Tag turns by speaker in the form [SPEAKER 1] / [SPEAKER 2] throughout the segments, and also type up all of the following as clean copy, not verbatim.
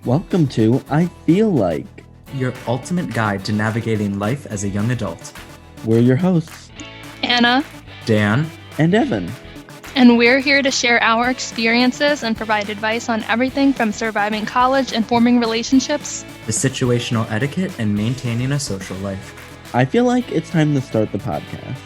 [SPEAKER 1] Welcome to I Feel Like.
[SPEAKER 2] Your ultimate guide to navigating life as a young adult.
[SPEAKER 1] We're your hosts,
[SPEAKER 3] Anna,
[SPEAKER 2] Dan,
[SPEAKER 1] and Evan.
[SPEAKER 3] and we're here to share our experiences and provide advice on everything from surviving college and forming relationships
[SPEAKER 2] the situational etiquette and maintaining a social life.
[SPEAKER 1] I feel like it's time to start the podcast.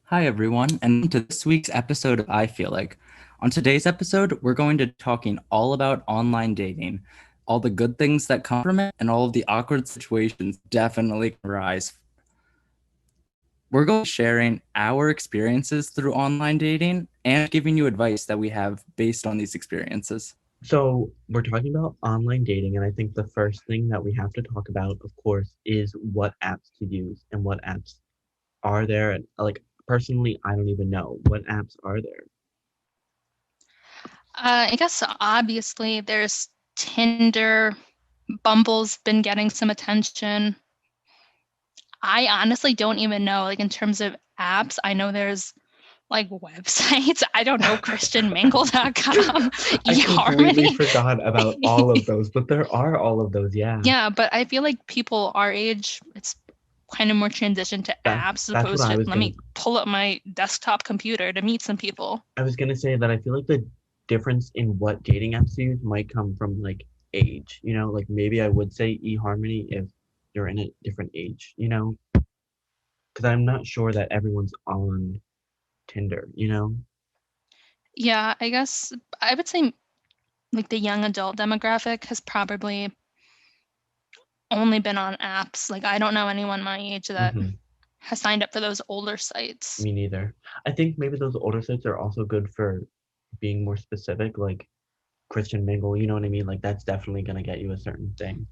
[SPEAKER 2] Hi, everyone, and welcome to this week's episode of I Feel Like. On today's episode, we're going to be talking all about online dating, all the good things that come from it, and all of the awkward situations definitely arise. We're going to be sharing our experiences through online dating and giving you advice that we have based on these experiences.
[SPEAKER 1] So, we're talking about online dating, and I think the first thing that we have to talk about, of course, is what apps to use and what apps are there. And, personally, I don't even know what apps are there.
[SPEAKER 3] I guess obviously there's Tinder, Bumble's been getting some attention. I honestly don't even know, like in terms of apps, I know there's like websites. I don't know, christianmingle.com,
[SPEAKER 1] I completely
[SPEAKER 3] eHarmony.
[SPEAKER 1] forgot about all of those, but there are all of those, yeah.
[SPEAKER 3] Yeah, but I feel like people our age, it's kind of more transitioned to apps as
[SPEAKER 1] That's
[SPEAKER 3] opposed
[SPEAKER 1] what I
[SPEAKER 3] to
[SPEAKER 1] was
[SPEAKER 3] let
[SPEAKER 1] gonna
[SPEAKER 3] me pull up my desktop computer to meet some people.
[SPEAKER 1] I was gonna say that I feel like the difference in what dating apps to use might come from like age. Like maybe I would say eHarmony if you're in a different age, because I'm not sure that everyone's on Tinder.
[SPEAKER 3] Yeah, I guess I would say like the young adult demographic has probably only been on apps. Like I don't know anyone my age that
[SPEAKER 1] hmm
[SPEAKER 3] has signed up for those older sites.
[SPEAKER 1] Me neither. I think maybe those older sites are also good for being more specific, like Christian Mingle, you know what I mean? Like that's definitely gonna get you a certain thing.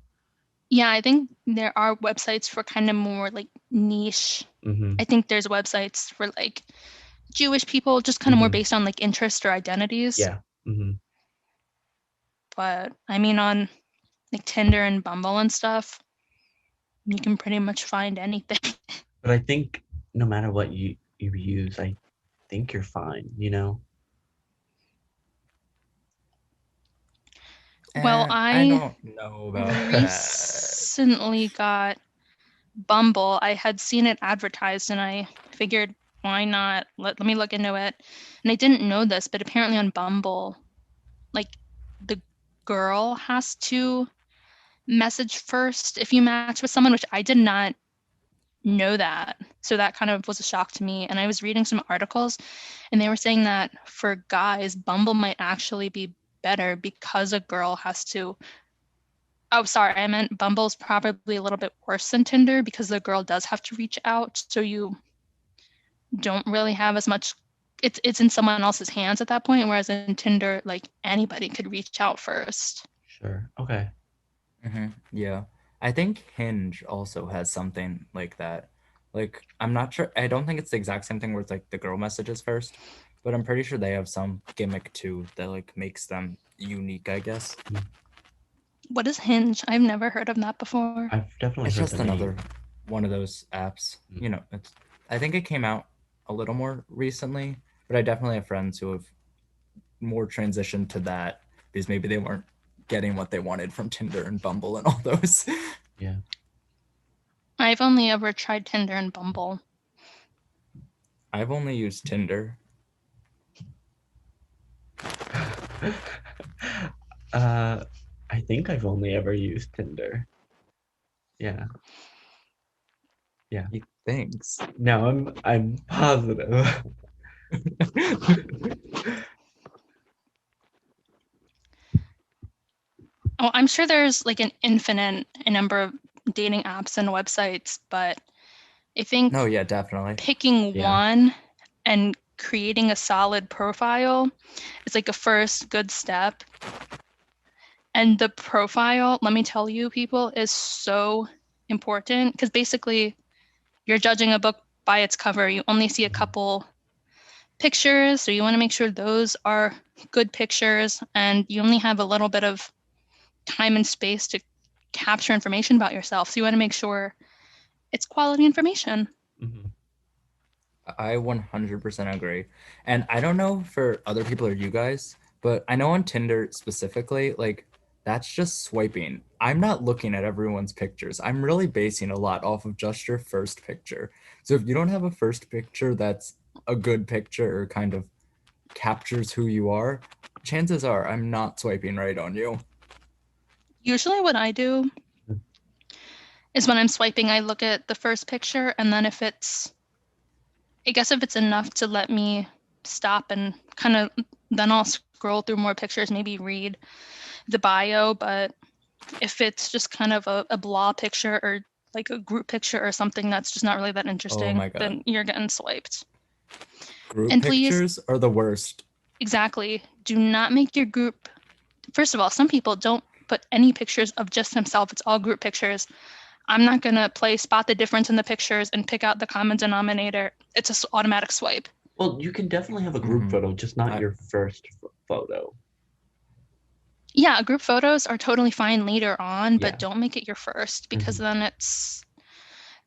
[SPEAKER 3] Yeah, I think there are websites for kind of more like niche.
[SPEAKER 1] hmm
[SPEAKER 3] I think there's websites for like Jewish people, just kind of more based on like interest or identities.
[SPEAKER 1] Yeah. hmm
[SPEAKER 3] But I mean, on like Tinder and Bumble and stuff, you can pretty much find anything.
[SPEAKER 1] But I think no matter what you use, I think you're fine.
[SPEAKER 3] Well,
[SPEAKER 2] I
[SPEAKER 3] I
[SPEAKER 2] don't know about that.
[SPEAKER 3] recently got Bumble. I had seen it advertised and I figured why not? Let me look into it. And I didn't know this, but apparently on Bumble, like the girl has to message first if you match with someone, which I did not know that. So that kind of was a shock to me. And I was reading some articles and they were saying that for guys, Bumble might actually be better because a girl has to. Oh, sorry, I meant Bumble's probably a little bit worse than Tinder because the girl does have to reach out. So you don't really have as much. It's in someone else's hands at that point, whereas in Tinder, like anybody could reach out first.
[SPEAKER 1] Sure. Okay.
[SPEAKER 2] Yeah. I think Hinge also has something like that. Like, I'm not sure. I don't think it's the exact same thing where it's like the girl messages first, but I'm pretty sure they have some gimmick too that like makes them unique, I guess.
[SPEAKER 3] What is Hinge? I've never heard of that before.
[SPEAKER 1] I've definitely
[SPEAKER 2] It's
[SPEAKER 1] heard the
[SPEAKER 2] just
[SPEAKER 1] name.
[SPEAKER 2] another one of those apps. I think it came out a little more recently, but I definitely have friends who have more transitioned to that because maybe they weren't getting what they wanted from Tinder and Bumble and all those.
[SPEAKER 1] Yeah.
[SPEAKER 3] I've only ever tried Tinder and Bumble.
[SPEAKER 2] I've only used Tinder.
[SPEAKER 1] I think I've only ever used Tinder. Yeah. Yeah.
[SPEAKER 2] Thanks.
[SPEAKER 1] No, I'm positive.
[SPEAKER 3] Oh, I'm sure there's like an infinite number of dating apps and websites, but I think
[SPEAKER 2] No, yeah, definitely.
[SPEAKER 3] picking
[SPEAKER 1] Yeah.
[SPEAKER 3] one and creating a solid profile is like a first good step. And the profile, let me tell you, people, is so important because basically you're judging a book by its cover. You only see a couple pictures, so you want to make sure those are good pictures and you only have a little bit of time and space to capture information about yourself. So you want to make sure it's quality information.
[SPEAKER 1] hmm
[SPEAKER 2] I 100% agree. And I don't know for other people or you guys, but I know on Tinder specifically, like that's just swiping. I'm not looking at everyone's pictures. I'm really basing a lot off of just your first picture. So if you don't have a first picture that's a good picture or kind of captures who you are, chances are I'm not swiping right on you.
[SPEAKER 3] Usually, what I do is when I'm swiping, I look at the first picture, and then if it's enough to let me stop and kind of, then I'll scroll through more pictures, maybe read the bio. But if it's just kind of a blah picture or like a group picture or something that's just not really that
[SPEAKER 2] Oh
[SPEAKER 3] interesting,
[SPEAKER 2] my God.
[SPEAKER 3] then you're getting swiped.
[SPEAKER 2] Group
[SPEAKER 3] And please,
[SPEAKER 2] pictures are the worst.
[SPEAKER 3] exactly, do not make your group. First of all, some people don't put any pictures of just themselves. It's all group pictures. I'm not going to play spot the difference in the pictures and pick out the common denominator. It's an automatic swipe.
[SPEAKER 1] Well, you can definitely have a group
[SPEAKER 2] Mhm.
[SPEAKER 1] photo, just not
[SPEAKER 2] I-
[SPEAKER 1] your first photo.
[SPEAKER 3] Yeah, group photos are totally fine later on, but
[SPEAKER 1] Yeah.
[SPEAKER 3] don't make it your first, because
[SPEAKER 1] Mhm.
[SPEAKER 3] then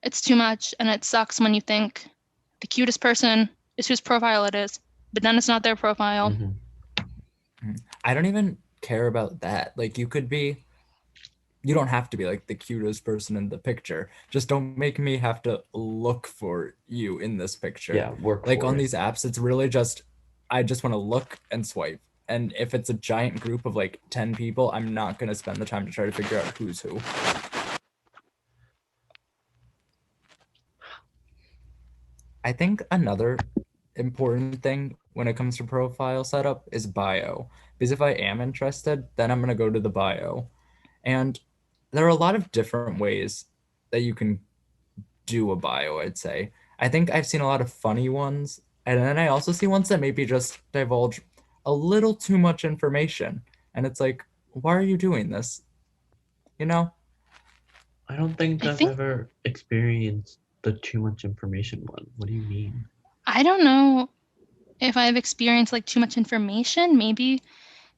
[SPEAKER 3] it's too much, and it sucks when you think the cutest person is whose profile it is, but then it's not their profile.
[SPEAKER 1] Mhm.
[SPEAKER 2] I don't even care about that. Like you don't have to be like the cutest person in the picture. Just don't make me have to look for you in this picture.
[SPEAKER 1] Yeah, work
[SPEAKER 2] Like
[SPEAKER 1] for
[SPEAKER 2] on
[SPEAKER 1] it.
[SPEAKER 2] these apps, it's really just I just want to look and swipe. And if it's a giant group of like 10 people, I'm not going to spend the time to try to figure out who's who. I think another important thing when it comes to profile setup is bio. Because if I am interested, then I'm going to go to the bio. And there are a lot of different ways that you can do a bio, I'd say. I think I've seen a lot of funny ones, and then I also see ones that maybe just divulge a little too much information. And it's like, why are you doing this? You know?
[SPEAKER 1] I don't think
[SPEAKER 3] I
[SPEAKER 1] I've
[SPEAKER 3] think
[SPEAKER 1] ever experienced the too much information one. What do you mean?
[SPEAKER 3] I don't know if I've experienced like too much information. Maybe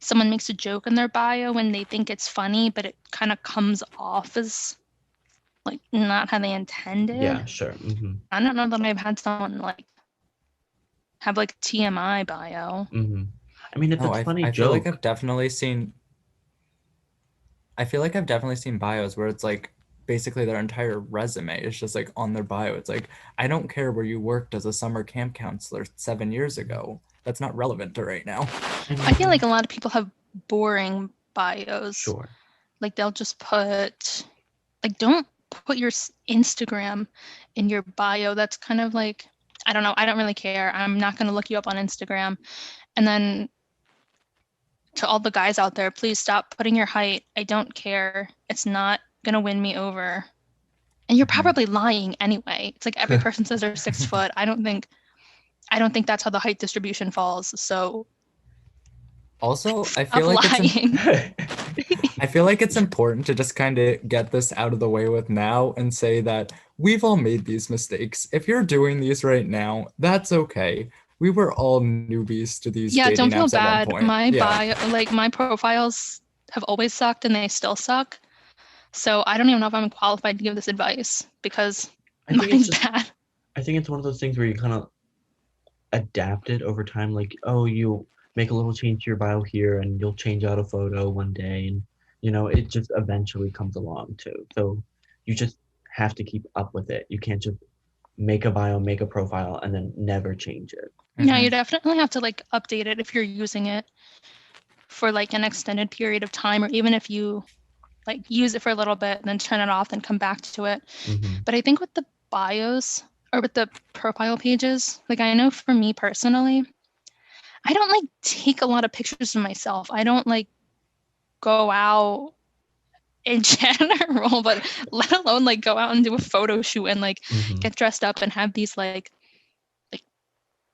[SPEAKER 3] someone makes a joke in their bio when they think it's funny, but it kind of comes off as like not how they intended.
[SPEAKER 1] Yeah, sure.
[SPEAKER 3] I don't know that I've had someone like have like a TMI bio.
[SPEAKER 1] I mean, if
[SPEAKER 2] No,
[SPEAKER 1] it's a funny
[SPEAKER 2] I feel like
[SPEAKER 1] joke,
[SPEAKER 2] I feel like I've definitely seen bios where it's like basically their entire resume is just like on their bio. It's like, I don't care where you worked as a summer camp counselor 7 years ago. That's not relevant to right now.
[SPEAKER 3] I feel like a lot of people have boring bios.
[SPEAKER 1] sure.
[SPEAKER 3] Like they'll just put like don't put your Instagram in your bio. That's kind of like, I don't know. I don't really care. I'm not going to look you up on Instagram. And then to all the guys out there, please stop putting your height. I don't care. It's not going to win me over. And you're
[SPEAKER 2] Mhm.
[SPEAKER 3] probably lying anyway. It's like every person says they're 6 foot. I don't think that's how the height distribution falls. So
[SPEAKER 2] Also, I
[SPEAKER 3] stop
[SPEAKER 2] feel like
[SPEAKER 3] lying.
[SPEAKER 2] I feel like it's important to just kind of get this out of the way with now and say that we've all made these mistakes. If you're doing these right now, that's okay. We were all newbies to these
[SPEAKER 3] Yeah, don't
[SPEAKER 2] dating
[SPEAKER 3] feel
[SPEAKER 2] apps at one
[SPEAKER 3] bad.
[SPEAKER 2] point.
[SPEAKER 3] My
[SPEAKER 2] Yeah.
[SPEAKER 3] bio, like my profiles have always sucked and they still suck. So I don't even know if I'm qualified to give this advice because
[SPEAKER 1] I think it's
[SPEAKER 3] mine's
[SPEAKER 1] just,
[SPEAKER 3] bad.
[SPEAKER 1] I think it's one of those things where you kind of adapt it over time. Like, oh, you make a little change to your bio here, and you'll change out a photo one day, and it just eventually comes along too. So you just have to keep up with it. You can't just make a bio, make a profile, and then never change it.
[SPEAKER 3] Yeah,
[SPEAKER 2] Mhm.
[SPEAKER 3] you definitely have to like update it if you're using it for like an extended period of time, or even if you like use it for a little bit and then turn it off and come back to it.
[SPEAKER 1] hmm
[SPEAKER 3] But I think with the bios or with the profile pages, like I know for me personally, I don't like take a lot of pictures of myself. I don't like go out in general, but let alone like go out and do a photo shoot and like
[SPEAKER 1] hmm
[SPEAKER 3] get dressed up and have these like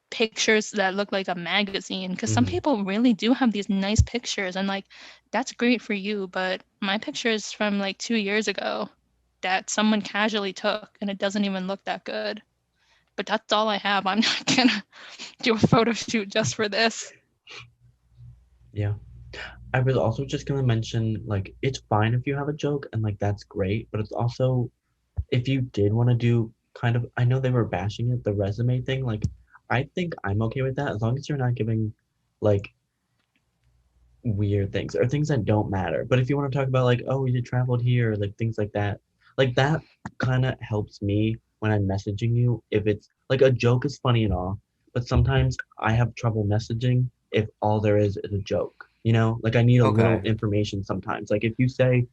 [SPEAKER 3] pictures that look like a magazine, because some
[SPEAKER 1] Mhm.
[SPEAKER 3] people really do have these nice pictures, and like that's great for you, but my pictures from like 2 years ago that someone casually took and it doesn't even look that good, but that's all I have. I'm not gonna do a photo shoot just for this.
[SPEAKER 1] Yeah. I was also just gonna mention, like, it's fine if you have a joke and like that's great, but it's also if you did want to do kind of, I know they were bashing it, the resume thing. Like, I think I'm okay with that as long as you're not giving like weird things or things that don't matter. But if you want to talk about like, oh, you traveled here, like things like that kind of helps me when I'm messaging you. If it's like a joke is funny and all, but sometimes I have trouble messaging if all there is a joke. You know, like I need a little
[SPEAKER 2] Okay.
[SPEAKER 1] information sometimes. Like if you say,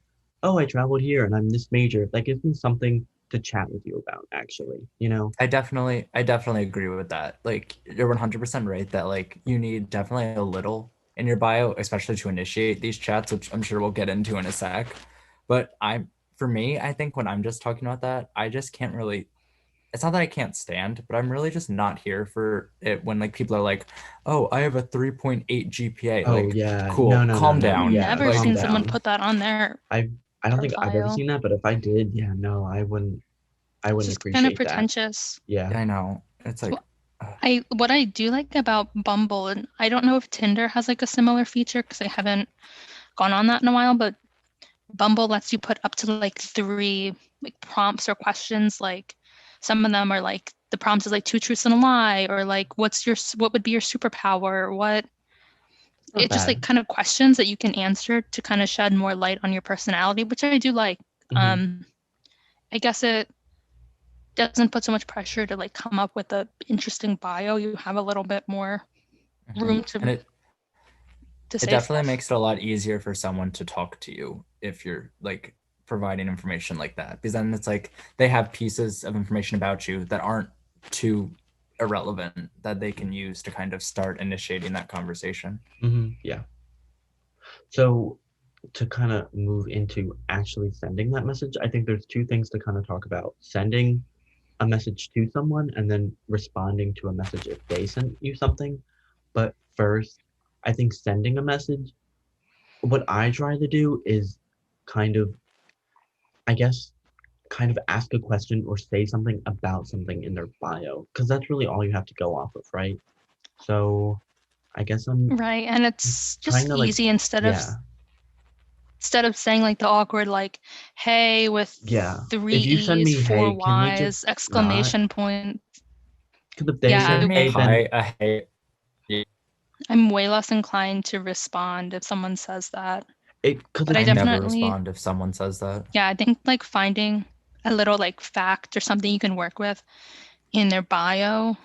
[SPEAKER 1] oh, I traveled here and I'm this major, that gives me something to chat with you about, actually, you know?
[SPEAKER 2] I definitely agree with that. Like you're 100% right that like you need definitely a little in your bio, especially to initiate these chats, which I'm sure we'll get into in a sec. But for me, I think when I'm just talking about that, I just can't really. It's not that I can't stand, but I'm really just not here for it when like people are like, "Oh, I have a 3.8 GPA."
[SPEAKER 1] Oh
[SPEAKER 2] Like,
[SPEAKER 1] yeah, no,
[SPEAKER 2] cool,
[SPEAKER 1] no, no,
[SPEAKER 2] calm
[SPEAKER 1] no,
[SPEAKER 3] I've
[SPEAKER 2] down.
[SPEAKER 1] yeah,
[SPEAKER 3] never
[SPEAKER 2] Like,
[SPEAKER 1] calm
[SPEAKER 3] seen someone
[SPEAKER 1] down.
[SPEAKER 3] put that on their
[SPEAKER 1] I don't think I've ever
[SPEAKER 3] profile.
[SPEAKER 1] seen that, but if I did, yeah, no, I
[SPEAKER 3] It's
[SPEAKER 1] wouldn't
[SPEAKER 3] just kind of
[SPEAKER 1] appreciate that.
[SPEAKER 3] pretentious.
[SPEAKER 1] Yeah.
[SPEAKER 2] yeah, I know. It's
[SPEAKER 3] So
[SPEAKER 2] like, uh,
[SPEAKER 3] I what I do like about Bumble, and I don't know if Tinder has like a similar feature because I haven't gone on that in a while, but Bumble lets you put up to like three like prompts or questions. Like some of them are like the prompt is like two truths and a lie, or like what would be your superpower, or what
[SPEAKER 1] Not
[SPEAKER 3] it's just like
[SPEAKER 1] bad.
[SPEAKER 3] kind of questions that you can answer to kind of shed more light on your personality, which I do like.
[SPEAKER 1] Hmm.
[SPEAKER 3] Um, I guess it doesn't put so much pressure to like come up with a interesting bio. You have a little bit more
[SPEAKER 2] mhm.
[SPEAKER 3] room
[SPEAKER 2] And
[SPEAKER 3] to
[SPEAKER 2] it
[SPEAKER 3] say
[SPEAKER 2] definitely
[SPEAKER 3] stuff.
[SPEAKER 2] makes it a lot easier for someone to talk to you if you're like providing information like that, because then it's like they have pieces of information about you that aren't too irrelevant that they can use to kind of start initiating that conversation.
[SPEAKER 1] Yeah. So to kind of move into actually sending that message, I think there's two things to kind of talk about. Sending a message to someone and then responding to a message if they sent you something. But first, I think sending a message, what I try to do is kind of, I guess, kind of ask a question or say something about something in their bio, because that's really all you have to go off of, right? So I guess I'm
[SPEAKER 3] Right. And it's
[SPEAKER 1] trying
[SPEAKER 3] just
[SPEAKER 1] to like,
[SPEAKER 3] easy
[SPEAKER 1] yeah,
[SPEAKER 3] instead of saying like the awkward like, hey with
[SPEAKER 1] yeah.
[SPEAKER 3] three
[SPEAKER 1] If you send
[SPEAKER 3] E's,
[SPEAKER 1] me,
[SPEAKER 3] four
[SPEAKER 1] hey, can we just
[SPEAKER 3] Y's,
[SPEAKER 1] not?
[SPEAKER 3] exclamation point.
[SPEAKER 1] Because if
[SPEAKER 2] If
[SPEAKER 1] they
[SPEAKER 2] you
[SPEAKER 3] Yeah,
[SPEAKER 1] said,
[SPEAKER 2] send me
[SPEAKER 1] hey, then
[SPEAKER 2] a hey,
[SPEAKER 3] I'm way less inclined to respond if someone says that.
[SPEAKER 1] because
[SPEAKER 3] But I
[SPEAKER 2] I
[SPEAKER 1] it's
[SPEAKER 2] never
[SPEAKER 3] definitely,
[SPEAKER 2] respond if someone says that.
[SPEAKER 3] yeah, I think like finding a little like fact or something you can work with in their bio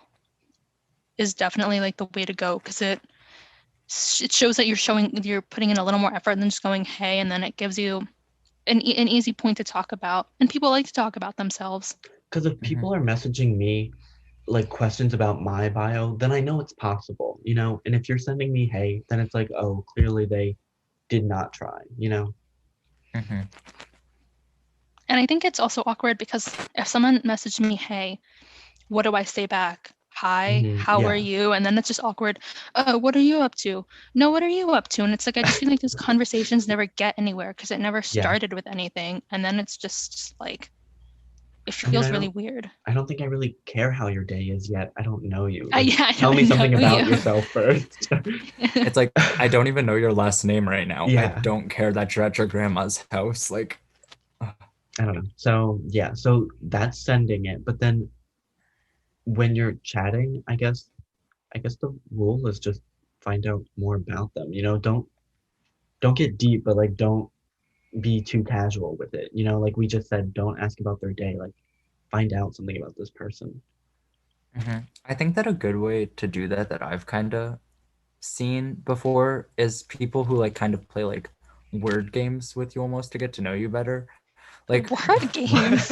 [SPEAKER 3] is definitely like the way to go because it shows that you're putting in a little more effort than just going hey, and then it gives you an easy point to talk about. And people like to talk about themselves.
[SPEAKER 1] because if
[SPEAKER 2] Mhm.
[SPEAKER 1] people are messaging me like questions about my bio, then I know it's possible, you know? And if you're sending me, hey, then it's like, oh, clearly they did not try, you know?
[SPEAKER 2] Mhm.
[SPEAKER 3] And I think it's also awkward because if someone messaged me, hey, what do I say back? Hi, how are
[SPEAKER 1] Yeah.
[SPEAKER 3] you? And then it's just awkward. What are you up to? No, what are you up to? And it's like I just feel like those conversations never get anywhere because it never
[SPEAKER 1] Yeah.
[SPEAKER 3] started with anything. And then it's just like it
[SPEAKER 1] I mean,
[SPEAKER 3] feels really weird.
[SPEAKER 1] I don't think I really care how your day is yet. I don't know you. Like,
[SPEAKER 3] Yeah, I
[SPEAKER 1] tell me
[SPEAKER 3] don't know
[SPEAKER 1] something about
[SPEAKER 3] you.
[SPEAKER 1] yourself first.
[SPEAKER 2] It's like I don't even know your last name right now. I
[SPEAKER 1] Yeah,
[SPEAKER 2] don't care that you're at your grandma's house. Like,
[SPEAKER 1] I don't know. So, yeah, so that's sending it. But then when you're chatting, I guess the rule is just find out more about them. You know, don't get deep, but like don't be too casual with it. You know, like we just said, don't ask about their day. Like find out something about this person.
[SPEAKER 2] I think that a good way to do that that I've kind of seen before is people who like kind of play like word games with you almost to get to know you better. Like,
[SPEAKER 3] Word games.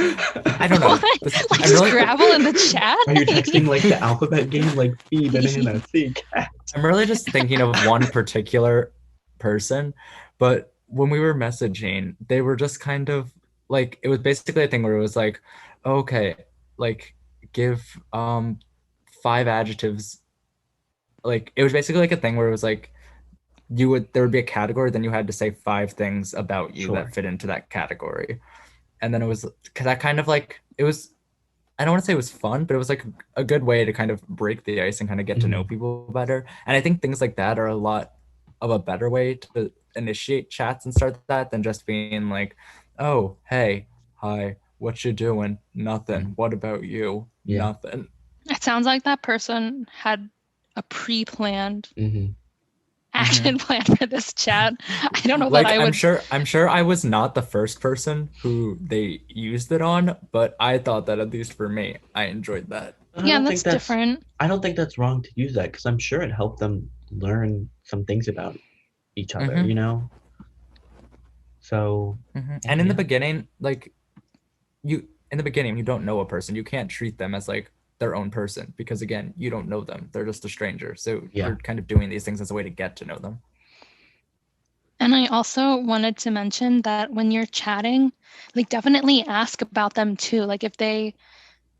[SPEAKER 2] I don't
[SPEAKER 3] What?
[SPEAKER 2] know.
[SPEAKER 3] Like
[SPEAKER 2] I'm really
[SPEAKER 3] Scrabble in the chat?
[SPEAKER 1] Are you texting like the alphabet game, like B banana, C cat?
[SPEAKER 2] I'm really just thinking of one particular person, but when we were messaging, they were just kind of like it was basically a thing where it was like, okay, like give five adjectives. Like it was basically like a thing where it was like there would be a category, then you had to say five things about you that
[SPEAKER 1] Sure.
[SPEAKER 2] fit into that category. And then it was that kind of like it was I don't want to say it was fun, but it was like a good way to kind of break the ice and kind of get to know
[SPEAKER 1] Mhm.
[SPEAKER 2] people better. And I think things like that are a lot of a better way to initiate chats and start that than just being like, oh, hey, hi,
[SPEAKER 4] what you doing? Nothing. What about you?
[SPEAKER 1] Yeah.
[SPEAKER 4] Nothing.
[SPEAKER 3] It sounds like that person had a pre-planned
[SPEAKER 1] Mm-hmm.
[SPEAKER 3] action plan for this chat. I don't know
[SPEAKER 4] Like
[SPEAKER 3] that I would.
[SPEAKER 4] I'm sure I was not the first person who they used it on, but I thought that at least for me, I enjoyed that.
[SPEAKER 1] I
[SPEAKER 3] Yeah,
[SPEAKER 1] don't
[SPEAKER 3] that's
[SPEAKER 1] think that's
[SPEAKER 3] different.
[SPEAKER 1] I don't think that's wrong to use that because I'm sure it helped them learn some things about each other,
[SPEAKER 4] Mhm.
[SPEAKER 1] you know? So
[SPEAKER 4] And in the
[SPEAKER 1] yeah.
[SPEAKER 4] beginning, like you don't know a person. You can't treat them as like their own person because again, you don't know them. They're just a stranger. So
[SPEAKER 1] Yeah.
[SPEAKER 4] you're kind of doing these things as a way to get to know them.
[SPEAKER 3] And I also wanted to mention that when you're chatting, like definitely ask about them too. Like if they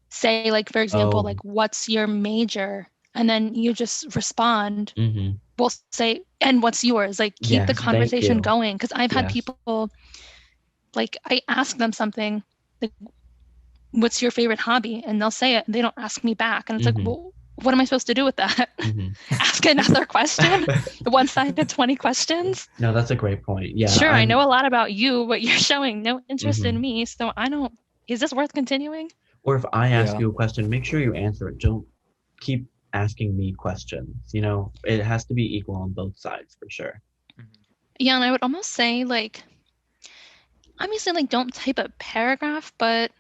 [SPEAKER 3] say, like, for example,
[SPEAKER 1] Oh.
[SPEAKER 3] like, what's your major? And then you just respond.
[SPEAKER 1] Mm-hmm.
[SPEAKER 3] We'll say, and what's yours? Like keep the
[SPEAKER 1] Yes, thank
[SPEAKER 3] conversation
[SPEAKER 1] you.
[SPEAKER 3] going. Because I've had
[SPEAKER 1] Yes.
[SPEAKER 3] people, like, I ask them something, like, what's your favorite hobby? And they'll say it and they don't ask me back. And it's like,
[SPEAKER 1] Mhm.
[SPEAKER 3] well, what am I supposed to do with that?
[SPEAKER 1] Mm-hmm.
[SPEAKER 3] Ask another question? One-sided 20 questions?
[SPEAKER 1] No, that's a great point. Yeah,
[SPEAKER 3] Sure, I
[SPEAKER 1] I'm
[SPEAKER 3] know a lot about you, but you're showing no interest
[SPEAKER 1] Mhm.
[SPEAKER 3] in me. So I don't, is this worth continuing?
[SPEAKER 1] Or if I ask
[SPEAKER 4] Yeah.
[SPEAKER 1] you a question, make sure you answer it. Don't keep asking me questions. You know, it has to be equal on both sides for sure.
[SPEAKER 3] Yeah, and I would almost say, like, obviously, like, don't type a paragraph, but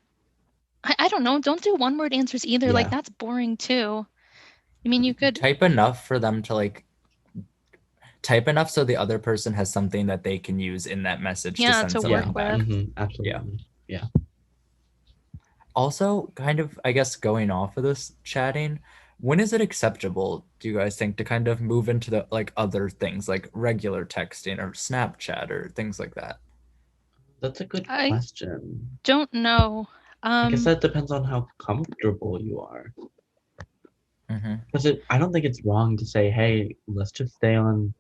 [SPEAKER 3] I don't know, don't do one-word answers either. Like,
[SPEAKER 1] Yeah.
[SPEAKER 3] that's boring too. I mean, you could,
[SPEAKER 4] Type enough for them to like type enough so the other person has something that they can use in that message to
[SPEAKER 3] yeah,
[SPEAKER 4] send
[SPEAKER 3] to
[SPEAKER 4] something
[SPEAKER 3] work
[SPEAKER 4] back.
[SPEAKER 3] with.
[SPEAKER 1] Mm-hmm. Absolutely. Yeah.
[SPEAKER 4] Also, kind of, I guess, going off of this chatting, when is it acceptable, do you guys think, to kind of move into the like other things like regular texting or Snapchat or things like that?
[SPEAKER 1] That's a good
[SPEAKER 3] I
[SPEAKER 1] question.
[SPEAKER 3] don't know.
[SPEAKER 1] I guess that depends on how comfortable you are.
[SPEAKER 4] Mm-hmm.
[SPEAKER 1] Because I don't think it's wrong to say, hey, let's just stay on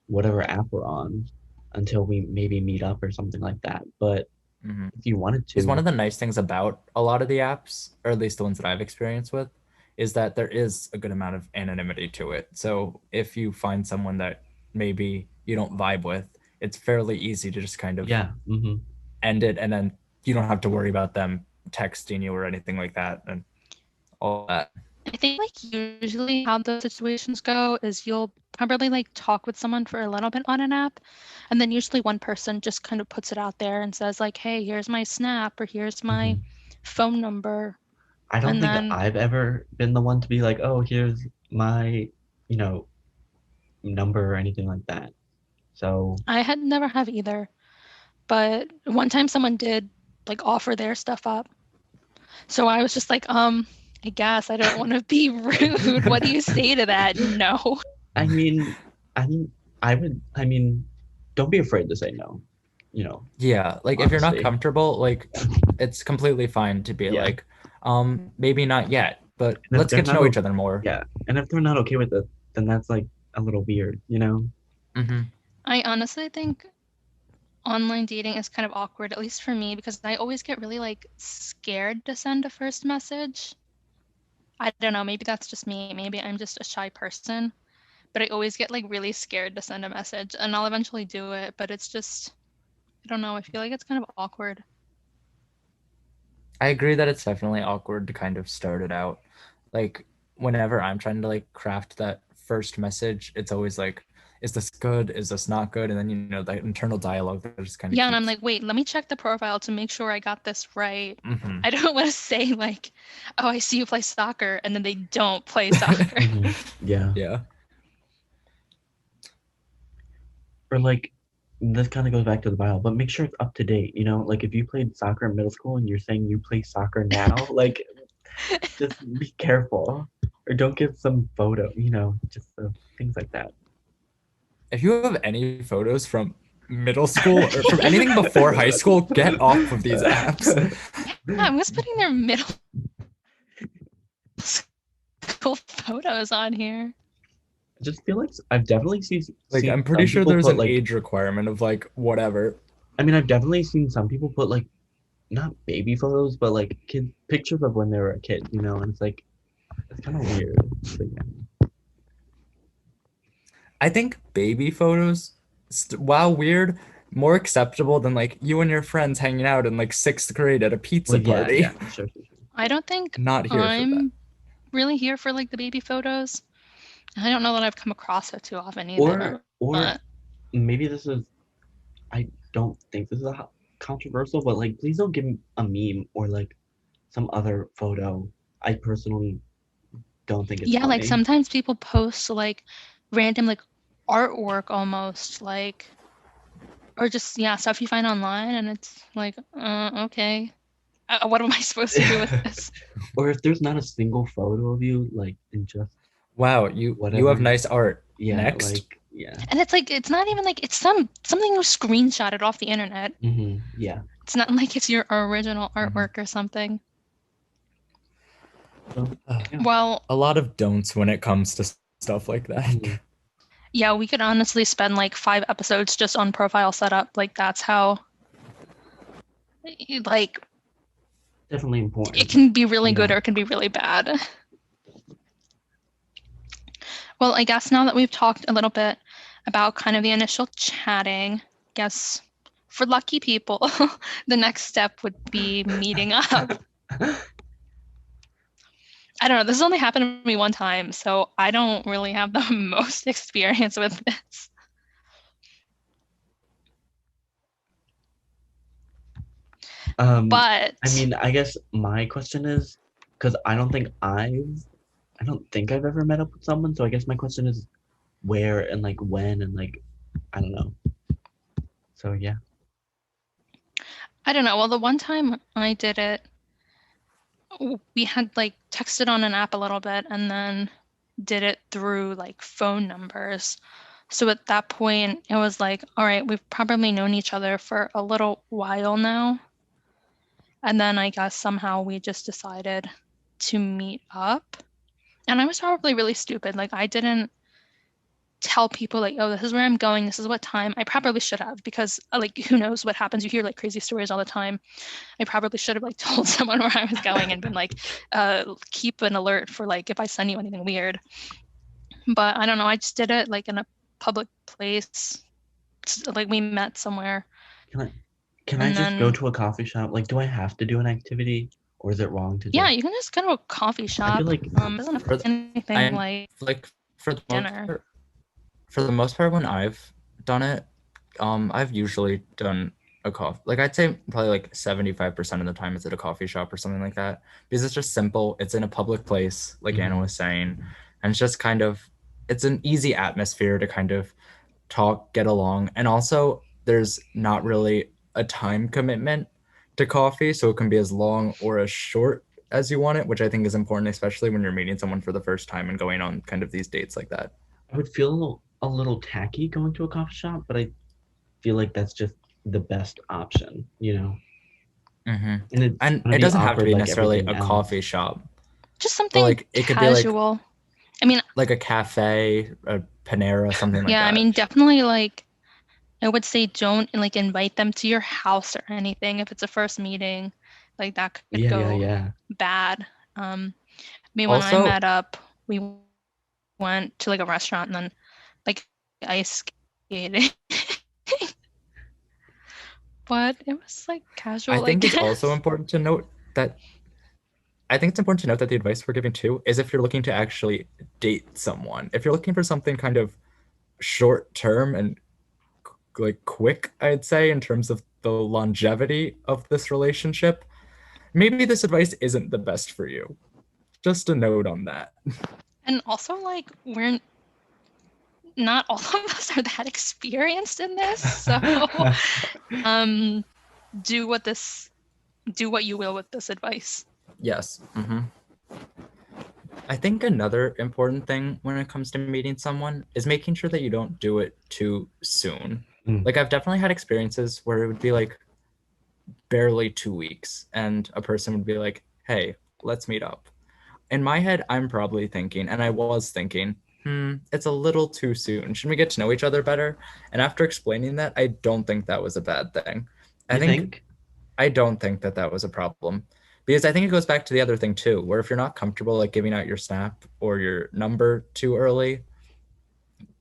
[SPEAKER 1] whatever app we're on until we maybe meet up or something like that. But
[SPEAKER 4] Mm-hmm.
[SPEAKER 1] if you wanted
[SPEAKER 4] Because one
[SPEAKER 1] to,
[SPEAKER 4] of the nice things about a lot of the apps, or at least the ones that I've experienced with, is that there is a good amount of anonymity to it. So if you find someone that maybe you don't vibe with, it's fairly easy to just kind of
[SPEAKER 1] yeah. Mm-hmm.
[SPEAKER 4] end it, and then you don't have to worry about them texting you or anything like that and all that.
[SPEAKER 3] I think, like, usually how those situations go is you'll probably, like, talk with someone for a little bit on an app, and then usually one person just kind of puts it out there and says, like, hey, here's my Snap, or here's my phone number.
[SPEAKER 1] I don't
[SPEAKER 3] And
[SPEAKER 1] think
[SPEAKER 3] then,
[SPEAKER 1] I've ever been the one to be like, oh, here's my, you know, number or anything like that. So,
[SPEAKER 3] I had never have either. But one time someone did, like, offer their stuff up. So I was just like, I guess I don't want to be rude. What do you say to that? No.
[SPEAKER 1] I mean, I mean, don't be afraid to say no, you know.
[SPEAKER 4] Yeah, like if you're not
[SPEAKER 1] Honestly.
[SPEAKER 4] comfortable, like it's completely fine to be
[SPEAKER 1] Yeah.
[SPEAKER 4] like, maybe not yet, but
[SPEAKER 1] And if
[SPEAKER 4] let's
[SPEAKER 1] they're
[SPEAKER 4] get to
[SPEAKER 1] not
[SPEAKER 4] know
[SPEAKER 1] o-
[SPEAKER 4] each other more.
[SPEAKER 1] Yeah. And if they're not okay with it, then that's like a little weird, you know?
[SPEAKER 4] Mm-hmm.
[SPEAKER 3] I honestly think online dating is kind of awkward, at least for me, because I always get really, like, scared to send a first message. I don't know, maybe that's just me. Maybe I'm just a shy person, but I always get, like, really scared to send a message, and I'll eventually do it, but it's just, I don't know, I feel like it's kind of awkward.
[SPEAKER 4] I agree that it's definitely awkward to kind of start it out. Like whenever I'm trying to like craft that first message, it's always like, is this good? Is this not good? And then you know that internal dialogue that just kind of
[SPEAKER 3] Yeah, and I'm
[SPEAKER 4] keeps.
[SPEAKER 3] like, wait, let me check the profile to make sure I got this right.
[SPEAKER 4] Mhm.
[SPEAKER 3] I don't want to say, like, oh, I see you play soccer, and then they don't play soccer.
[SPEAKER 1] Yeah.
[SPEAKER 4] Yeah.
[SPEAKER 1] Or like, this kind of goes back to the bio, but make sure it's up to date, you know? Like, if you played soccer in middle school and you're saying you play soccer now, like, just be careful. Or don't give some photo, you know, just things like that.
[SPEAKER 4] If you have any photos from middle school or from anything before high school, get off of these apps.
[SPEAKER 3] Yeah, I was putting their middle school photos on here.
[SPEAKER 1] I just feel like I've definitely
[SPEAKER 4] Like
[SPEAKER 1] seen
[SPEAKER 4] I'm pretty
[SPEAKER 1] some
[SPEAKER 4] sure
[SPEAKER 1] people
[SPEAKER 4] there's
[SPEAKER 1] put,
[SPEAKER 4] an
[SPEAKER 1] like,
[SPEAKER 4] age requirement of like whatever.
[SPEAKER 1] I mean, I've definitely seen some people put like not baby photos, but like kid pictures of when they were a kid, you know, and it's like it's kind of weird. But yeah.
[SPEAKER 4] I think baby photos, while weird, more acceptable than like you and your friends hanging out in like 6th grade at a pizza
[SPEAKER 1] Well, yeah,
[SPEAKER 4] party.
[SPEAKER 1] yeah, sure.
[SPEAKER 3] I don't think
[SPEAKER 4] Not here for that.
[SPEAKER 3] I'm really here for like the baby photos. I don't know that I've come across it too often either.
[SPEAKER 1] Or
[SPEAKER 3] but
[SPEAKER 1] maybe this is, I don't think this is controversial, but like, please don't give me a meme or like some other photo. I personally don't think it's
[SPEAKER 3] yeah, like
[SPEAKER 1] funny.
[SPEAKER 3] sometimes people post like random like artwork almost like, or just stuff you find online, and it's like, okay, what am I supposed to do with this?
[SPEAKER 1] Or if there's not a single photo of you, like, in just
[SPEAKER 4] Wow, you
[SPEAKER 1] whatever.
[SPEAKER 4] have nice art.
[SPEAKER 1] Yeah,
[SPEAKER 4] Next.
[SPEAKER 1] like, yeah.
[SPEAKER 3] And it's like, it's not even like it's something you screenshotted off the internet.
[SPEAKER 1] Yeah.
[SPEAKER 3] It's not like it's your original artwork or something.
[SPEAKER 1] So, yeah.
[SPEAKER 3] Well,
[SPEAKER 4] A lot of don'ts when it comes to stuff like that.
[SPEAKER 3] yeah, we could honestly spend like 5 episodes just on profile setup. Like that's how, like,
[SPEAKER 1] Definitely important.
[SPEAKER 3] it can be really good
[SPEAKER 1] Yeah.
[SPEAKER 3] or it can be really bad. Well, I guess now that we've talked a little bit about kind of the initial chatting, guess for lucky people, the next step would be meeting up. I don't know. This has only happened to me one time, so I don't really have the most experience with this. But
[SPEAKER 1] I mean, I guess my question is, because I don't think I've ever met up with someone. So I guess my question is, where and like when and like, I don't know. So yeah.
[SPEAKER 3] I don't know. Well, the one time I did it, we had like texted on an app a little bit and then did it through like phone numbers. So at that point, it was like, all right, we've probably known each other for a little while now. And then I guess somehow we just decided to meet up. And I was probably really stupid. Like, I didn't tell people, like, oh, this is where I'm going, this is what time. I probably should have, because, like, who knows what happens. You hear, like, crazy stories all the time. I probably should have, like, told someone where I was going and been like, keep an alert for, like, if I send you anything weird. But I don't know. I just did it, like, in a public place. Like, we met somewhere.
[SPEAKER 1] Can I
[SPEAKER 3] And
[SPEAKER 1] just go
[SPEAKER 3] then-
[SPEAKER 1] to a coffee shop? Like, do I have to do an activity, or is it wrong to?
[SPEAKER 3] Yeah,
[SPEAKER 1] just,
[SPEAKER 3] you can just go to a coffee
[SPEAKER 1] I
[SPEAKER 3] shop.
[SPEAKER 1] feel like
[SPEAKER 3] It doesn't have to be anything like
[SPEAKER 4] for the
[SPEAKER 3] dinner.
[SPEAKER 4] most part, when I've done it, I've usually done a coffee. Like, I'd say probably like 75% of the time it's at a coffee shop or something like that, because it's just simple. It's in a public place, like Anna was saying, and it's just kind of, it's an easy atmosphere to kind of talk, get along, and also there's not really a time commitment to coffee, so it can be as long or as short as you want it, which I think is important, especially when you're meeting someone for the first time and going on kind of these dates like that.
[SPEAKER 1] I would feel a little tacky going to a coffee shop, but I feel like that's just the best option, you know.
[SPEAKER 4] And
[SPEAKER 1] it's gonna
[SPEAKER 4] it
[SPEAKER 1] be
[SPEAKER 4] doesn't have to
[SPEAKER 1] awkward
[SPEAKER 4] be
[SPEAKER 1] like
[SPEAKER 4] necessarily a
[SPEAKER 1] everything else.
[SPEAKER 4] coffee shop,
[SPEAKER 3] Just something
[SPEAKER 4] like, it could be like-
[SPEAKER 3] casual. I mean,
[SPEAKER 4] like a cafe, a Panera, something like that.
[SPEAKER 3] yeah, I mean, definitely, like, I would say don't like invite them to your house or anything if it's a first meeting. Like, that could go
[SPEAKER 1] Yeah.
[SPEAKER 3] bad. I mean, when I
[SPEAKER 4] Also-
[SPEAKER 3] met up, we went to like a restaurant and then like ice skating. But it was like casual.
[SPEAKER 4] I think it's
[SPEAKER 3] guess.
[SPEAKER 4] also important to note that the advice we're giving too is if you're looking to actually date someone. If you're looking for something kind of short term and like quick, I'd say, in terms of the longevity of this relationship, maybe this advice isn't the best for you. Just a note on that.
[SPEAKER 3] And also, like, we're not all of us are that experienced in this, so do what you will with this advice.
[SPEAKER 4] Yes. I think another important thing when it comes to meeting someone is making sure that you don't do it too soon. Like, I've definitely had experiences where it would be like barely 2 weeks and a person would be like, hey, let's meet up. In my head, I'm probably thinking, and I was thinking, it's a little too soon. Shouldn't we get to know each other better? And after explaining that, I don't think that was a bad thing. I don't think that was a problem, because I think it goes back to the other thing too, where if you're not comfortable like giving out your snap or your number too early,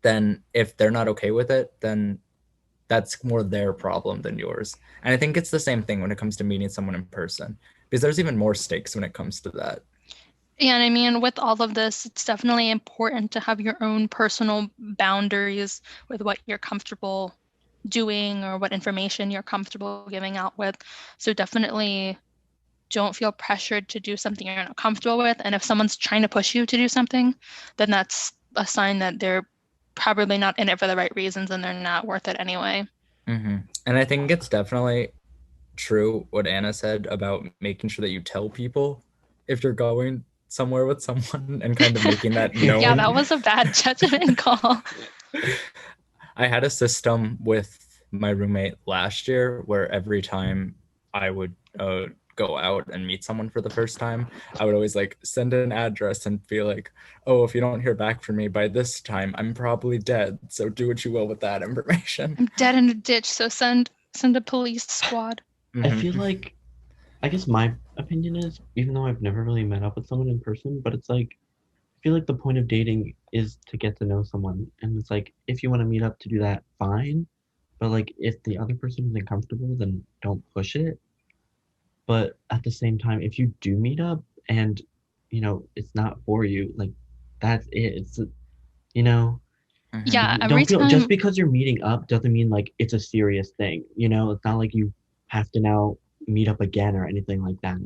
[SPEAKER 4] then if they're not okay with it, then that's more their problem than yours. And I think it's the same thing when it comes to meeting someone in person, because there's even more stakes when it comes to that.
[SPEAKER 3] Yeah, and I mean, with all of this, it's definitely important to have your own personal boundaries with what you're comfortable doing or what information you're comfortable giving out with. So definitely don't feel pressured to do something you're not comfortable with. And if someone's trying to push you to do something, then that's a sign that they're probably not in it for the right reasons and they're not worth it anyway.
[SPEAKER 4] Mm-hmm. And I think it's definitely true what Anna said about making sure that you tell people if you're going somewhere with someone and kind of making that known.
[SPEAKER 3] Yeah, that was a bad judgment call.
[SPEAKER 4] I had a system with my roommate last year where every time I would go out and meet someone for the first time, I would always like send an address and be like, oh, if you don't hear back from me by this time, I'm probably dead. So do what you will with that information.
[SPEAKER 3] I'm dead in a ditch, so send a police squad.
[SPEAKER 1] I feel like, I guess my opinion is, even though I've never really met up with someone in person, but it's like, I feel like the point of dating is to get to know someone. And it's like, if you want to meet up to do that, fine. But like, if the other person isn't comfortable, then don't push it. But at the same time, if you do meet up and, you know, it's not for you, like, that's it. It's, you know,
[SPEAKER 4] Mhm.
[SPEAKER 3] Yeah,
[SPEAKER 1] don't
[SPEAKER 3] every
[SPEAKER 1] feel,
[SPEAKER 3] time.
[SPEAKER 1] just because you're meeting up doesn't mean like it's a serious thing. You know, it's not like you have to now meet up again or anything like that.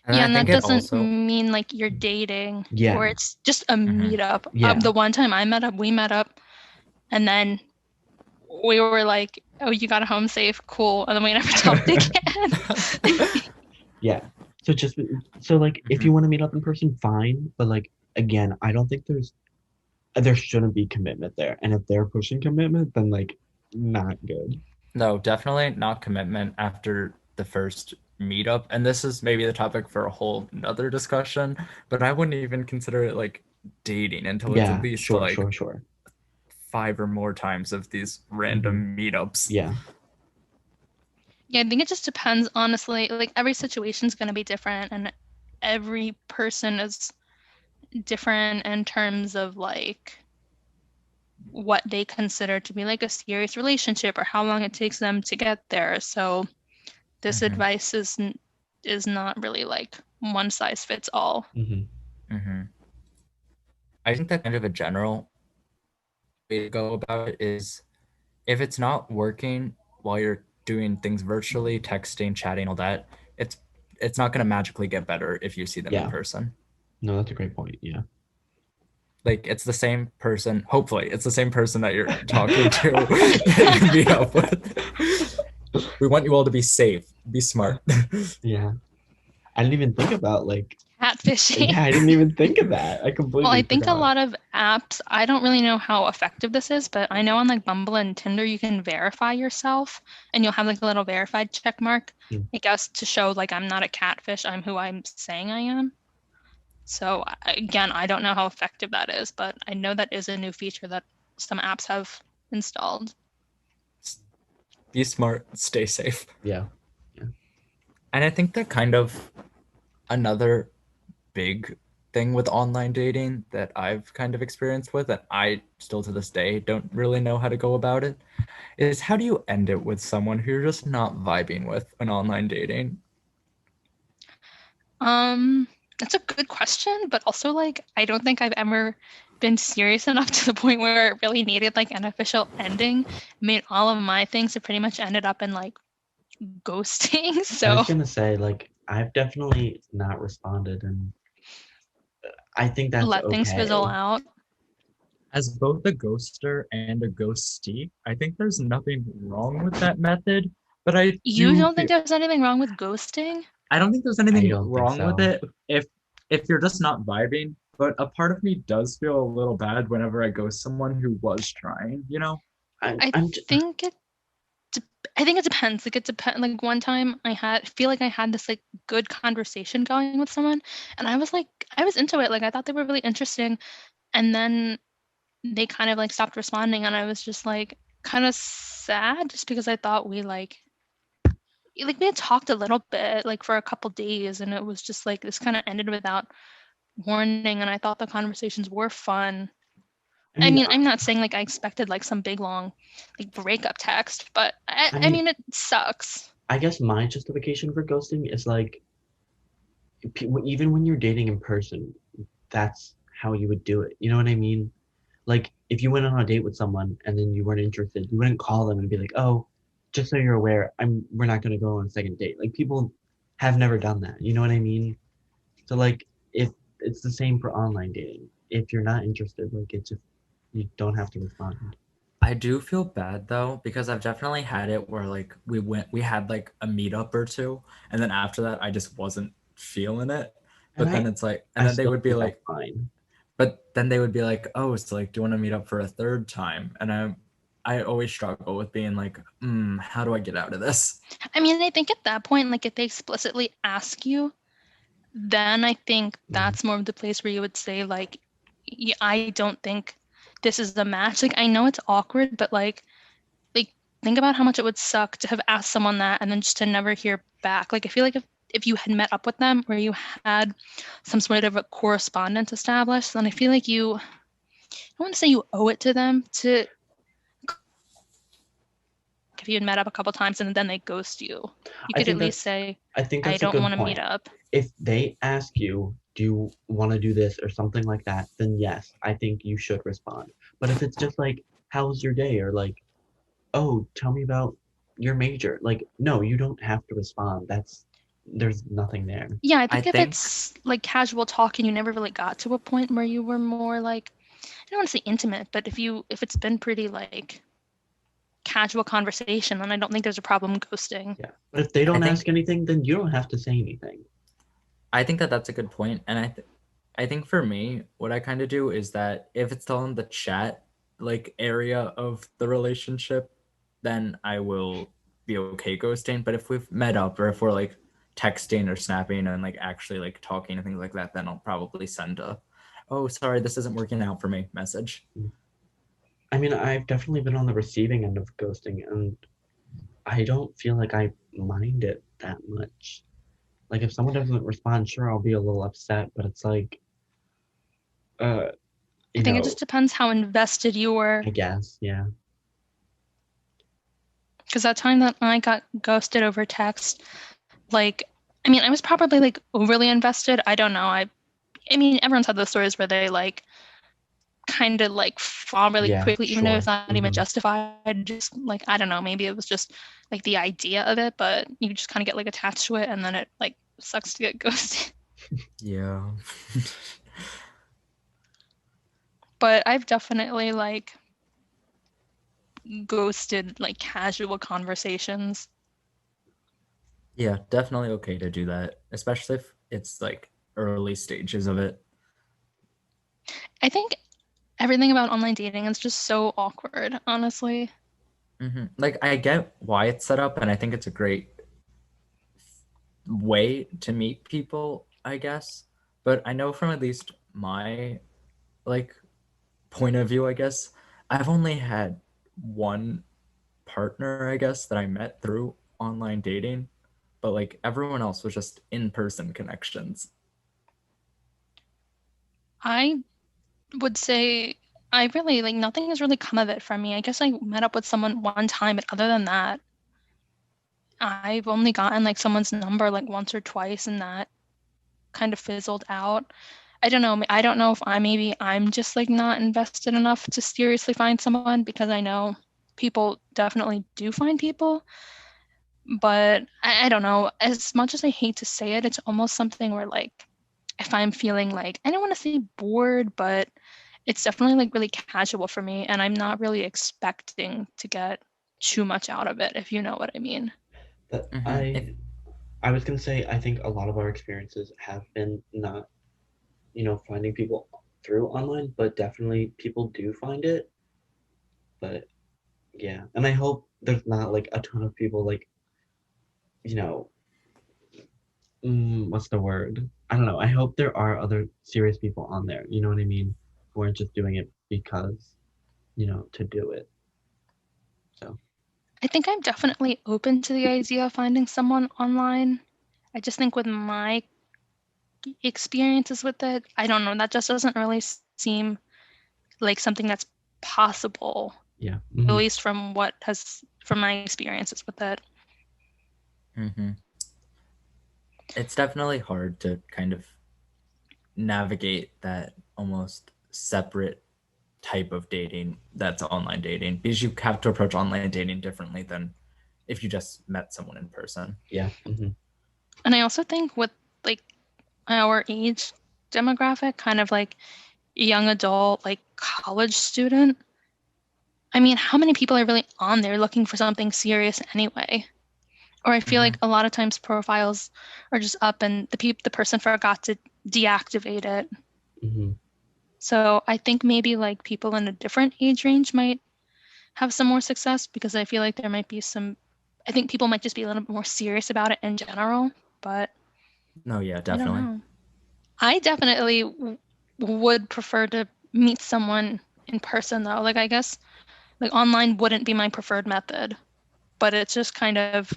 [SPEAKER 3] Yeah,
[SPEAKER 4] I
[SPEAKER 3] and that
[SPEAKER 4] think it
[SPEAKER 3] doesn't
[SPEAKER 4] also
[SPEAKER 3] mean like you're dating
[SPEAKER 1] Yeah.
[SPEAKER 3] or it's just a
[SPEAKER 4] Mhm.
[SPEAKER 3] meetup.
[SPEAKER 1] Yeah.
[SPEAKER 3] The one time I met up, we met up and then we were like, oh, you got home safe, cool. And then we never talked again.
[SPEAKER 1] Yeah. So just so like if you want to meet up in person, fine. But like again, I don't think there shouldn't be commitment there. And if they're pushing commitment, then like not good.
[SPEAKER 4] No, definitely not commitment after the first meetup. And this is maybe the topic for a whole another discussion, but I wouldn't even consider it like dating until it's
[SPEAKER 1] Yeah,
[SPEAKER 4] at least
[SPEAKER 1] sure,
[SPEAKER 4] like
[SPEAKER 1] sure.
[SPEAKER 4] 5 or more times of these random meetups.
[SPEAKER 1] Yeah.
[SPEAKER 3] Yeah, I think it just depends, honestly. Like every situation's going to be different and every person is different in terms of like what they consider to be like a serious relationship or how long it takes them to get there. So this
[SPEAKER 4] Mhm.
[SPEAKER 3] advice is not really like one size fits all.
[SPEAKER 4] Mm-hmm. I think that kind of a general way to go about it is if it's not working while you're doing things virtually, texting, chatting, all that, it's not going to magically get better if you see them
[SPEAKER 1] Yeah.
[SPEAKER 4] in person.
[SPEAKER 1] No, that's a great point. Yeah.
[SPEAKER 4] Like it's the same person. Hopefully, it's the same person that you're talking to that you meet up with. We want you all to be safe, be smart.
[SPEAKER 1] Yeah. I didn't even think about like
[SPEAKER 3] Catfishing.
[SPEAKER 1] yeah, I didn't even think of that. I completely
[SPEAKER 3] Well, I think a
[SPEAKER 1] forgot.
[SPEAKER 3] lot of apps, I don't really know how effective this is, but I know on like Bumble and Tinder, you can verify yourself and you'll have like a little verified check mark, I guess, to show like I'm not a catfish, I'm who I'm saying I am. So again, I don't know how effective that is, but I know that is a new feature that some apps have installed.
[SPEAKER 4] Be smart, stay safe.
[SPEAKER 1] Yeah.
[SPEAKER 4] And I think that kind of another big thing with online dating that I've kind of experienced with, and I still to this day don't really know how to go about it, is how do you end it with someone who you're just not vibing with in online dating?
[SPEAKER 3] That's a good question, but also like I don't think I've ever been serious enough to the point where it really needed like an official ending. I mean, all of my things have pretty much ended up in like ghosting.
[SPEAKER 1] I
[SPEAKER 3] So
[SPEAKER 1] was gonna say, like, I've definitely not responded, and I think that's
[SPEAKER 3] let things fizzle
[SPEAKER 1] okay.
[SPEAKER 3] out.
[SPEAKER 5] As both a ghoster and a ghostee, I think there's nothing wrong with that method. But
[SPEAKER 3] You don't think there's anything wrong with ghosting?
[SPEAKER 5] I don't think there's
[SPEAKER 1] I
[SPEAKER 5] anything
[SPEAKER 1] don't think
[SPEAKER 5] wrong with
[SPEAKER 1] so.
[SPEAKER 5] it if you're just not vibing. But a part of me does feel a little bad whenever I ghost someone who was trying, you know?
[SPEAKER 3] I
[SPEAKER 1] I'm
[SPEAKER 3] think it depends. Like it depends. Like one time feel like I had this like good conversation going with someone, and I was into it. Like I thought they were really interesting, and then they kind of like stopped responding, and I was just like kind of sad, just because I thought we had talked a little bit like for a couple days, and it was just like this kind of ended without warning, and I thought the conversations were fun. I mean, I'm not saying like I expected like some big long like breakup text, but I mean it sucks.
[SPEAKER 1] I guess my justification for ghosting is like, even when you're dating in person, that's how you would do it. You know what I mean? Like, if you went on a date with someone and then you weren't interested, you wouldn't call them and be like, "Oh, just so you're aware, we're not gonna go on a second date." Like, people have never done that. You know what I mean? So like, if it's the same for online dating, if you're not interested, like, you don't have to respond.
[SPEAKER 4] I do feel bad though, because I've definitely had it where like we had like a meetup or two, and then after that I just wasn't feeling it. But
[SPEAKER 1] And
[SPEAKER 4] then it's like, and then they
[SPEAKER 1] still
[SPEAKER 4] would be
[SPEAKER 1] think
[SPEAKER 4] like,
[SPEAKER 1] that's fine.
[SPEAKER 4] but then they would be like, oh, so like, do you want to meet up for a third time? And I always struggle with being like, how do I get out of this?
[SPEAKER 3] I mean, I think at that point, like if they explicitly ask you, then I think that's more of the place where you would say like, I don't think this is the match. Like I know it's awkward, but like think about how much it would suck to have asked someone that and then just to never hear back. Like I feel like if you had met up with them or you had some sort of a correspondence established, then I feel like I don't want to say you owe it to them to, if you had met up a couple times and then they ghost you, you
[SPEAKER 1] I
[SPEAKER 3] could
[SPEAKER 1] think
[SPEAKER 3] at least say,
[SPEAKER 1] I think
[SPEAKER 3] I
[SPEAKER 1] that's a
[SPEAKER 3] don't
[SPEAKER 1] good
[SPEAKER 3] want to
[SPEAKER 1] point.
[SPEAKER 3] meet up.
[SPEAKER 1] If they ask you, do you want to do this or something like that, then yes, I think you should respond. But if it's just like, how was your day? Or like, oh, tell me about your major. Like, no, you don't have to respond. There's nothing there.
[SPEAKER 3] Yeah, I
[SPEAKER 4] I
[SPEAKER 3] think if
[SPEAKER 4] think-
[SPEAKER 3] it's like casual talk and you never really got to a point where you were more like, I don't want to say intimate, but if it's been pretty like casual conversation, then I don't think there's a problem ghosting.
[SPEAKER 1] Yeah. But if they don't
[SPEAKER 4] think-
[SPEAKER 1] ask anything, then you don't have to say anything.
[SPEAKER 4] I think that that's a good point, and I think for me, what I kind of do is that if it's still in the chat like area of the relationship, then I will be okay ghosting. But if we've met up or if we're like texting or snapping and like actually like talking and things like that, then I'll probably send a, oh, sorry, this isn't working out for me message.
[SPEAKER 1] I mean, I've definitely been on the receiving end of ghosting, and I don't feel like I mind it that much. Like, if someone doesn't respond, sure, I'll be a little upset, but it's like,
[SPEAKER 3] I think it just depends how invested you were.
[SPEAKER 1] I guess, yeah.
[SPEAKER 3] Because that time that I got ghosted over text, like, I mean, I was probably like overly invested. I don't know. I mean, everyone's had those stories where they like kind of like fall really
[SPEAKER 1] Yeah,
[SPEAKER 3] quickly, even though it's
[SPEAKER 1] sure.
[SPEAKER 3] not even
[SPEAKER 1] Mhm.
[SPEAKER 3] justified. Just like, I don't know, maybe it was just like the idea of it, but you just kind of get like attached to it, and then it like sucks to get ghosted.
[SPEAKER 4] Yeah.
[SPEAKER 3] But I've definitely like ghosted like casual conversations.
[SPEAKER 4] Yeah, definitely okay to do that, especially if it's like early stages of it.
[SPEAKER 3] I think everything about online dating is just so awkward, honestly.
[SPEAKER 4] Like I get why it's set up, and I think it's a great way to meet people, I guess. But I know from at least my like point of view, I guess, I've only had one partner, I guess, that I met through online dating, but like everyone else was just in-person connections.
[SPEAKER 3] I would say I really like nothing has really come of it for me. I guess I met up with someone one time, but other than that, I've only gotten like someone's number like once or twice, and that kind of fizzled out. I don't know. I don't know if I'm just like not invested enough to seriously find someone, because I know people definitely do find people. But I don't know. As much as I hate to say it, it's almost something where like if I'm feeling like, I don't want to say bored, but it's definitely like really casual for me, and I'm not really expecting to get too much out of it, if you know what I mean.
[SPEAKER 1] But
[SPEAKER 4] Mhm.
[SPEAKER 1] I was gonna say, I think a lot of our experiences have been not, finding people through online, but definitely people do find it. But yeah, and I hope there's not like a ton of people like, you know, what's the word? I don't know. I hope there are other serious people on there. You know what I mean? Who aren't just doing it because, to do it. So
[SPEAKER 3] I think I'm definitely open to the idea of finding someone online. I just think with my experiences with it, I don't know, that just doesn't really seem like something that's possible,
[SPEAKER 1] Yeah.
[SPEAKER 3] at
[SPEAKER 1] Mhm.
[SPEAKER 3] least from my experiences with it.
[SPEAKER 4] Mm-hmm. It's definitely hard to kind of navigate that almost separate type of dating that's online dating, because you have to approach online dating differently than if you just met someone in person.
[SPEAKER 1] Yeah. Mhm.
[SPEAKER 3] And I also think with like our age demographic, kind of like young adult, like college student, I mean, how many people are really on there looking for something serious anyway? Or I feel like a lot of times profiles are just up and the person forgot to deactivate it.
[SPEAKER 1] Mhm.
[SPEAKER 3] So I think maybe like people in a different age range might have some more success, because I feel like there might be I think people might just be a little bit more serious about it in general, but
[SPEAKER 4] No, yeah,
[SPEAKER 3] I
[SPEAKER 4] definitely.
[SPEAKER 3] don't know. I definitely would prefer to meet someone in person though. Like I guess like online wouldn't be my preferred method, but it's just kind of,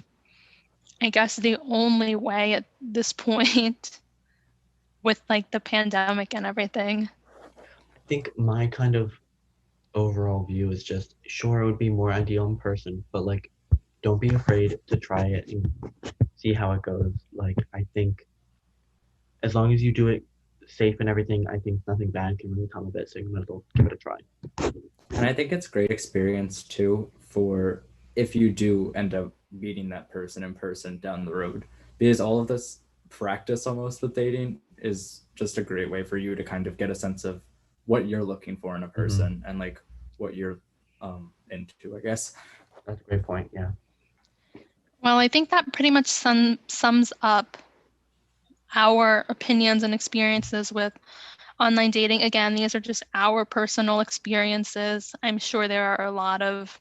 [SPEAKER 3] I guess, the only way at this point with like the pandemic and everything.
[SPEAKER 1] I think my kind of overall view is just sure it would be more ideal in person, but like don't be afraid to try it and see how it goes. Like I think as long as you do it safe and everything, I think nothing bad can really come of it. So you might as well give it a try.
[SPEAKER 4] And I think it's great experience too for if you do end up meeting that person in person down the road, because all of this practice almost with dating is just a great way for you to kind of get a sense of what you're looking for in a person and like what you're into, I guess.
[SPEAKER 1] That's a great point. Yeah.
[SPEAKER 3] Well, I think that pretty much sums up our opinions and experiences with online dating. Again, these are just our personal experiences. I'm sure there are a lot of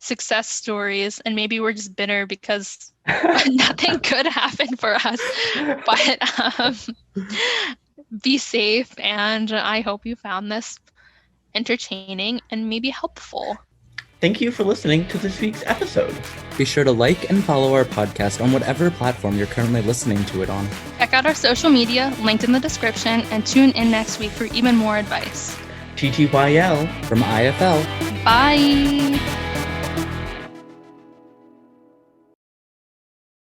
[SPEAKER 3] success stories, and maybe we're just bitter because nothing good happened for us. But be safe, and I hope you found this entertaining and maybe helpful.
[SPEAKER 1] Thank you for listening to this week's episode.
[SPEAKER 2] Be sure to like and follow our podcast on whatever platform you're currently listening to it on.
[SPEAKER 3] Check out our social media linked in the description, and tune in next week for even more advice.
[SPEAKER 1] TTYL.
[SPEAKER 2] From IFL.
[SPEAKER 3] Bye!